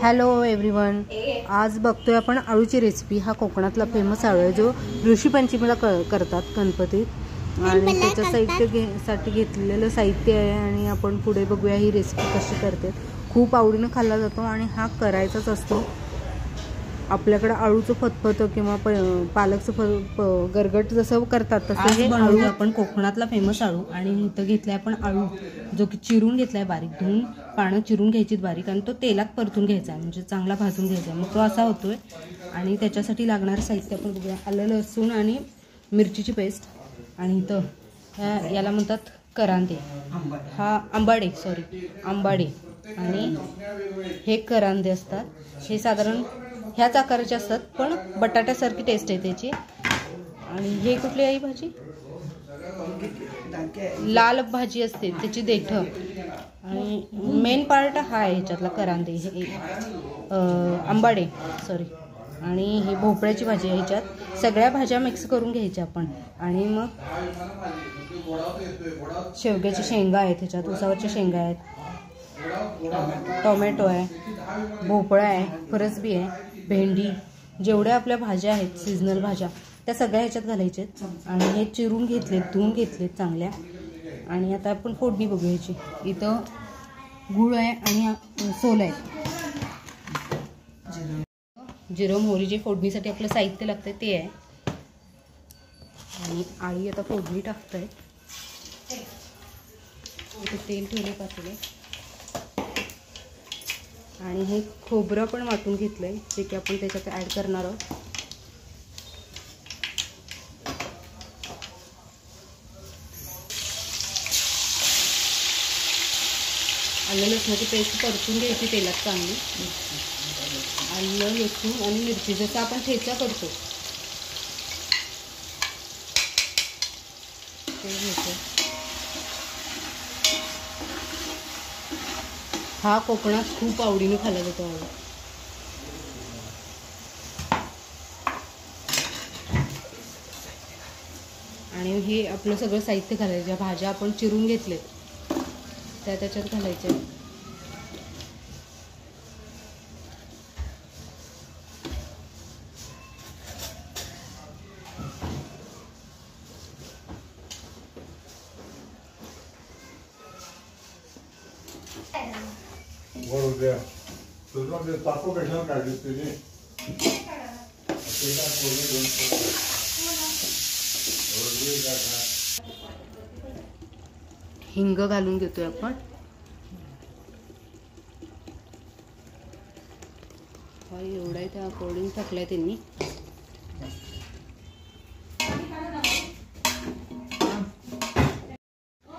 Hello everyone, आज बघतोय आपण आळूची रेसिपी। हा कोकणातला फेमस आळू आहे जो ऋषी पंचमीला करतात गणपतीत, आणि त्याच्या साठी घेतलेलं साहित्य आहे। आणि आपण पुढे बघूया ही रेसिपी कशी करते। खूप आवडीने खाल्ला जातो आणि हा करायचाच असतो। आपल्याकडे आळूचं फतफतं किंवा पालकचं गरगट जसं करतात तसं हे आळू आपण कोकणातला फेमस आळू। आणि इथं घेतलाय आपण आळू जो की चिरून घेतलाय, बारीक धुवून पानं चिरून घ्यायची बारीक, आणि तो तेलात परतून घ्यायचा, म्हणजे चांगला भाजून घ्यायचा, मग तो असा होतोय। आणि त्याच्यासाठी लागणारं साहित्य आपण बघूया। आलं लसूण आणि मिरचीची पेस्ट, आणि इथं याला म्हणतात करांदे, हा आंबाडे, आंबाडे, आणि हे करांदे असतात। हे साधारण ह्याच आकाराचे असतात, पण बटाट्यासारखी टेस्ट आहे त्याची। आणि हे कुठली आहे भाजी? लाल भाजी असते त्याची देठं, आणि मेन पार्ट हा आहे ह्याच्यातला करांदे, आंबाडे आणि ही भोपळ्याची भाजी आहे। ह्याच्यात सगळ्या भाज्या मिक्स करून घ्यायच्या आपण। आणि मग शेवग्याची शेंगा आहेत, ह्याच्यात उसावरच्या शेंगा आहेत, टोमॅटो आहे, भोपळा आहे, फरसबी आहे, भेंडी, जेवढ्या आपल्या भाज्या आहेत सीजनल भाज्या त्या सगळ्या ह्याच्यात घालायच्यात। आणि हे चिरून घेतलेत, धुवून घेतलेत चांगल्या। आणि आता आपण फोडणी बघू ह्याची। इथं गूळ आहे आणि सोल आहे, जिरं मोहरी जे फोडणीसाठी आपलं साहित्य लागतं ते आहे। आणि आई आता फोडणी टाकताय। इथे तेल ठेवले पातेले, आणि हे खोबरं पण वाटून घेतलंय जे की आपण त्याच्यात ऍड करणार आहोत। आलं लसणाची पेस्ट परतून घ्यायची तेलात चांगली। आलं लसूण आणि मिरची जसं आपण ठेचा करतो ते घ्यायचं। हा कोकणात खूप आवडीने खाल्ला जातो आळू। आणि हे आपलं सगळं साहित्य घालायचं, ज्या भाज्या आपण चिरून घेतलेत त्या त्याच्यात घालायच्या। हिंग घालून घेतोय आपण। एवढा आहे त्या अकॉर्डिंग टाकलाय त्यांनी।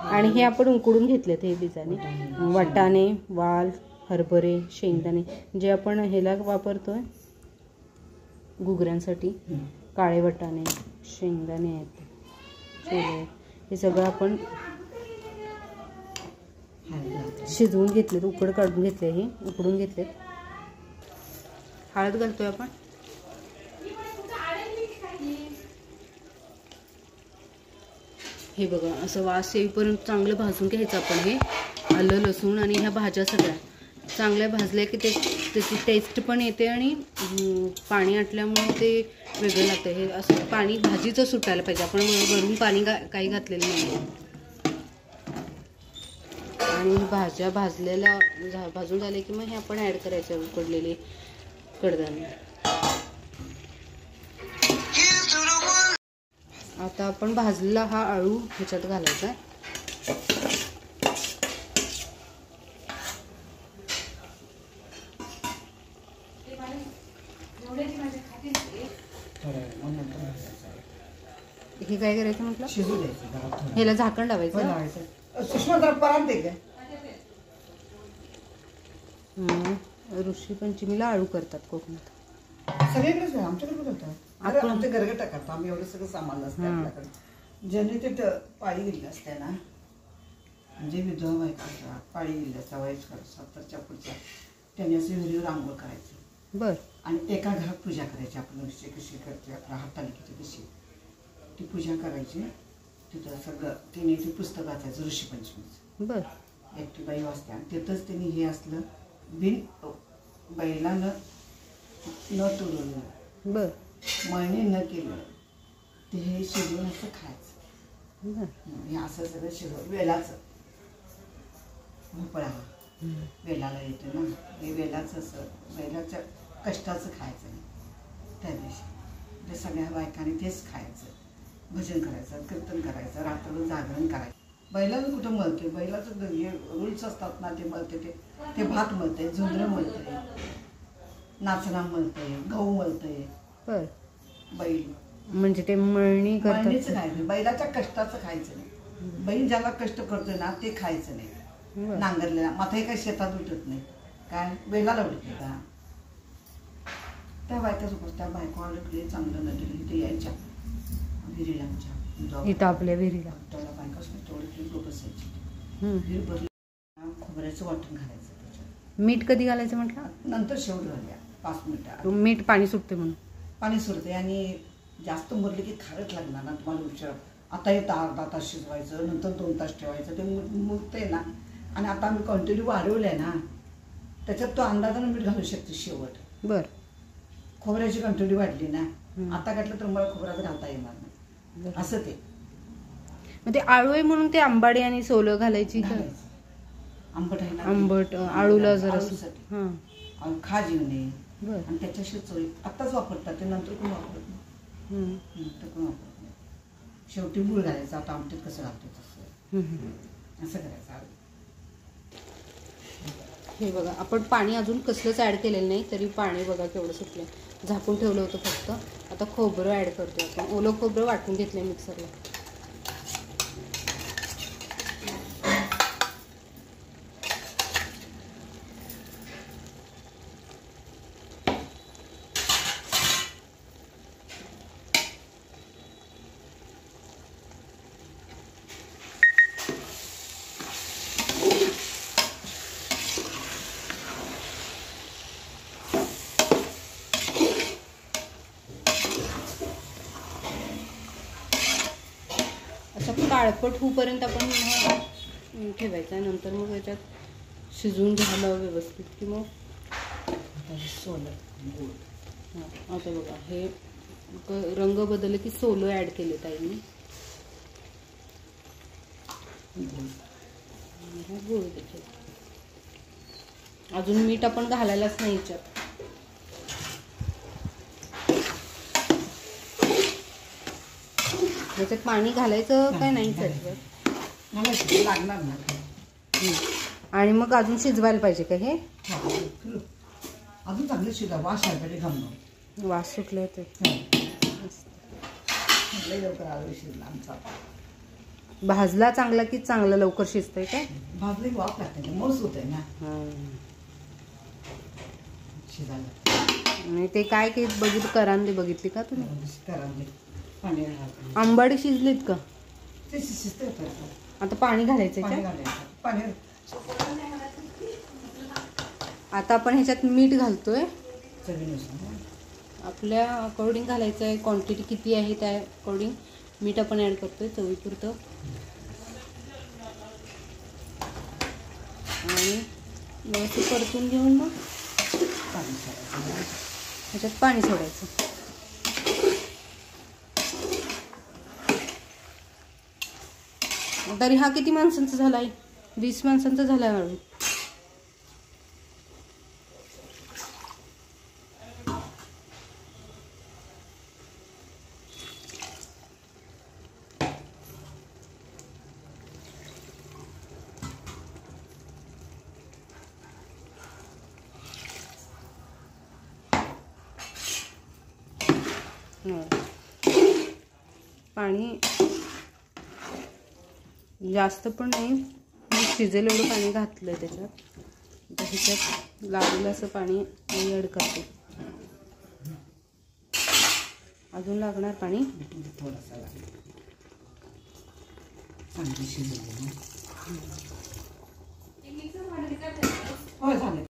आणि हे आपण उकडून घेतलेत हे बिजाने, वाटाणे, वाल, हरभरे, शेंगदाणे जे आपण ह्याला वापरतोय घुगऱ्यांसाठी, काळे वाटाणे, शेंगदाणे आहेत, छोले, हे सगळं आपण शिजवून घेतलेत, उकड काढून घेतले, हे उकडून घेतलेत। हळद घालतोय आपण। हे बघा असं वास येईपर्यंत चांगलं भाजून घ्यायचं आपण। हे आलं लसूण आणि ह्या भाज्या सगळ्या चांगल्या भाजल्या की त्याची टेस्ट पण येते, आणि पाणी आटल्यामुळे ते वेगळं लागतं। हे असं पाणी भाजीचं सुटायला पाहिजे, आपण वरून पाणी काही घातलेलं नाही। आणि भाज्या भाजून झाले की मग हे आपण ऍड करायचं उकडलेले कडधान्य। आता आपण भाजलेला हा आळू ह्याच्यात घालायचा। हे काय करायचं म्हटलं, शिजू द्यायचं, ह्याला झाकण लावायचं। ऋषी पंचमीला आळू करतात कोकणात, सगळीकडेच आमच्याकडे करतात। आपण आमच्या गरगटा करतो आम्ही, एवढं सगळं सामान असतं आपल्याकडे। ज्यांनी ते पाळी गेली असते ना, म्हणजे विधवा बायका पाळी गेली असतात वयस्कर 70च्या पुढच्या, त्यांनी असे विहिरीवर आंघोळ करायची। बर। आणि एका घरात पूजा करायची, आपण कशी करते आपल्या हातालिकेची कशी ती पूजा करायची। तिथं सगळं तिने ते पुस्तक वाचायचं ऋषी पंचमीचं। बर। एकटी बाई वाचते, आणि तिथंच त्यांनी हे असलं बिन बैलानं न तुडवलं, बर मळणी न केलं ते हे शिजवून असं खायचं. बर हे असं सगळं शिजवून वेलाचं भोपळा वेलाला येते ना, हे वेलाचं असं बैलाच्या कष्टाचं खायचं नाही. त्या दिवशी ते सगळ्या बायकांनी तेच खायचं, भजन करायचं, कीर्तन करायचं, रात्रभर जागरण करायचं. बैलाला कुठं मळते, बैलाचं हे रूल्स असतात ना, ते मळते ते भात मळते, झुंजरं मळते, नाचना मळते, गहू मळते. बर बैल म्हणजे ते मळणी मळणीचं करतात. खायचं, बैलाच्या कष्टाचं खायचं नाही. बैल ज्याला कष्ट करतोय ना ते खायचं नाही. बरं. नांगरलेला माथा काही शेतात उठत नाही, काय बैलाला उठते का? त्या बायकाच त्या बायको आलं चांगलं नदीला इथे यायच्या विहिरीला आमच्या इथं आपल्या विहिरीला तेवढ्या बायकाच तेवढी लोक बसायची. हम्म. विहीर भरली, खोबऱ्याचं वाटण घालायचं त्याच्यात. मीठ कधी घालायचं म्हटलं? नंतर शेवट झाल्या 5 मिनिटं मीठ पाणी सुटते म्हणून. पाणी सुरते आणि जास्त मुरले की खारट लागणार ना तुम्हाला उशीर. आता हे अर्धा तास शिजवायचं, नंतर 2 तास ठेवायचं, ते मुरते ना. आणि आता आम्ही कंटिन्यू वाढवलंय ना, त्याच्यात तो अंदाजानं मीठ घालू शकते शेवट. बर खोबऱ्याची कंटिन्यू वाढली ना, आता घातलं तर मला खोबऱ्याचं घालता येणार नाही असं ते. मग ते आळू आहे म्हणून ते आंबाडी आणि सोलं घालायची का? आंबट आहे ना, आंबट आळूला जरा हां खा जीवने. बर आणि त्याच्याशी चोळी आत्ताच वापरतात, ते नंतर कोण वापरत नाही. नंतर कोण वापरत नाही. शेवटी गुळ घालायचं, आता आमटीत कसं घालतो तसं असं करायचं. हे बघा, आपण पाणी अजून कसलंच ऍड केलेलं नाही, तरी पाणी बघा केवढं सुटलं. झाकून ठेवलं होतं फक्त. आता खोबरं ऍड करतोय आपण. ओलं खोबरं वाटून घेतलंय मिक्सरला. काळपट होऊपर्यंत आपण ठेवायचं. नंतर मग याच्यात शिजवून घ्यायला व्यवस्थित की मग सोलं. आता बघा हे रंग बदलले की सोलं ऍड केले ताईंनी. गुळ त्याच्यात अजून मीठ आपण घालायलाच नाही याच्यात. त्याच्यात पाणी घालायचं काय नाही लागणार ना. आणि मग अजून शिजवायला पाहिजे का हे? अजून चांगलं शिजा, वास आहे घालणं. वास सुटले ते लवकर आलो शिजला आमचा. भाजला चांगला की चांगलं लवकर शिजतंय काय? भाजले की वाफ लागते, मस्त होत आहे ना शिजायला. आणि ते काय की बघितलं, करांदे बघितली का तुम्ही? करांदे पाणी आंबाडी शिजलीत का? ते शिजते. आता पाणी घालायचं पाणी. आता आपण ह्याच्यात मीठ घालतोय चवीनुसार. आपल्या अकॉर्डिंग घालायचं आहे. क्वांटिटी किती आहे त्या अकॉर्डिंग मीठ आपण ऍड करतोय चवीपुरतं. आणि व्यवस्थित परतून घेऊन मग ह्याच्यात पाणी सोडायचं. तरी हा किती माणसांचा झाला आहे? 20 माणसांचा झाला आहे अळू. पाणी जास्त पण नाही, शिजेल एवढं पाणी घातलं आहे त्याच्यात. ह्याच्यात लागलं असं पाणी ॲड करते. अजून लागणार पाणी थोडासा चांगली शिजली. हो झाले.